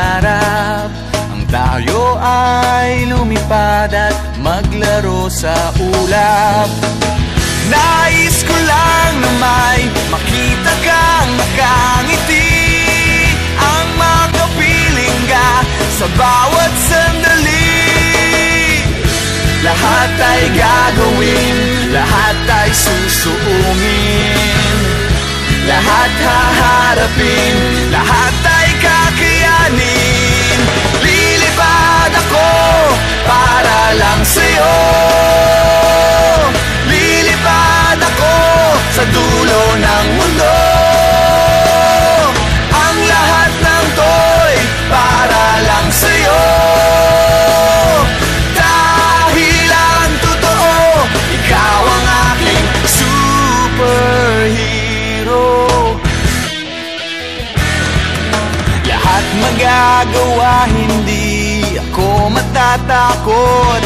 pangarap, ang tayo ay lumipad at maglaro sa ulap. Nais ko lang na may makita kang nakangiti, ang makapiling ka sa bawat sandali. Lahat ay gagawin, lahat ay susuungin, lahat haharapin, lahat ay kakayanin. Lilipad ako para lang sa'yo, lilipad ako sa dulo ng mundo. Ang lahat ng to'y para lang sa'yo, dahil ang totoo, ikaw ang aking superhero. Lahat magagawa, hindi ako matatakot,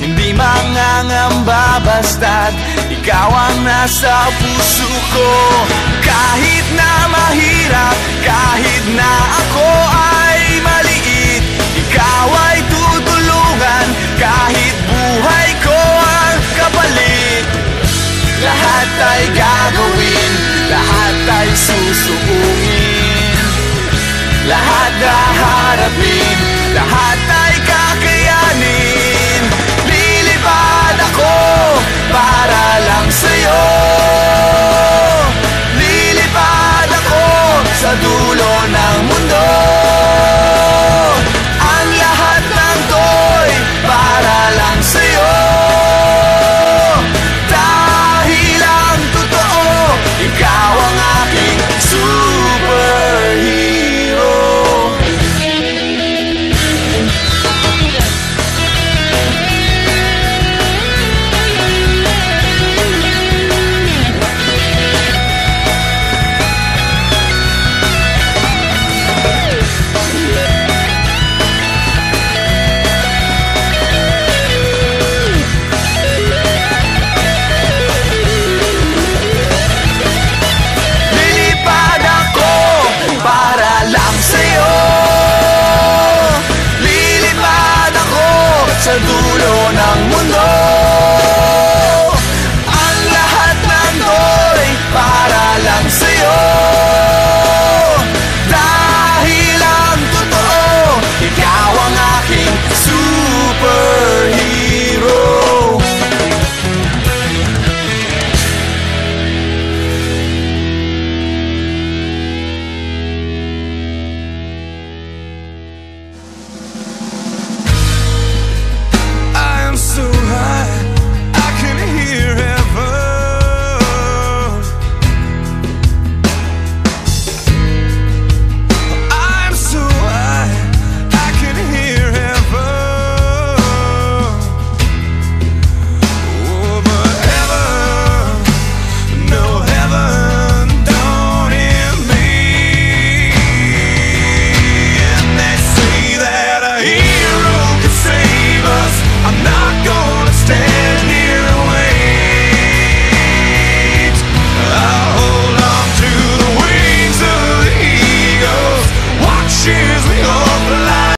hindi mangangamba basta't ikaw ang nasa puso ko. Kahit na mahirap, kahit na ako ay maliit, ikaw ay tutulungan, kahit buhay ko ang kapalit. Lahat ay gagawin, lahat ay susuungin, lahat haharapin, lahat ay kakayanin. Lilipad ako para lang sa'yo, lilipad ako sa dulo ng mundo. Ang lahat ng to'y para lang sa'yo, dahil ang totoo, ikaw ang aking superhero. Lilipad ako para lang sa'yo, lilipad ako sa dulo ng mundo.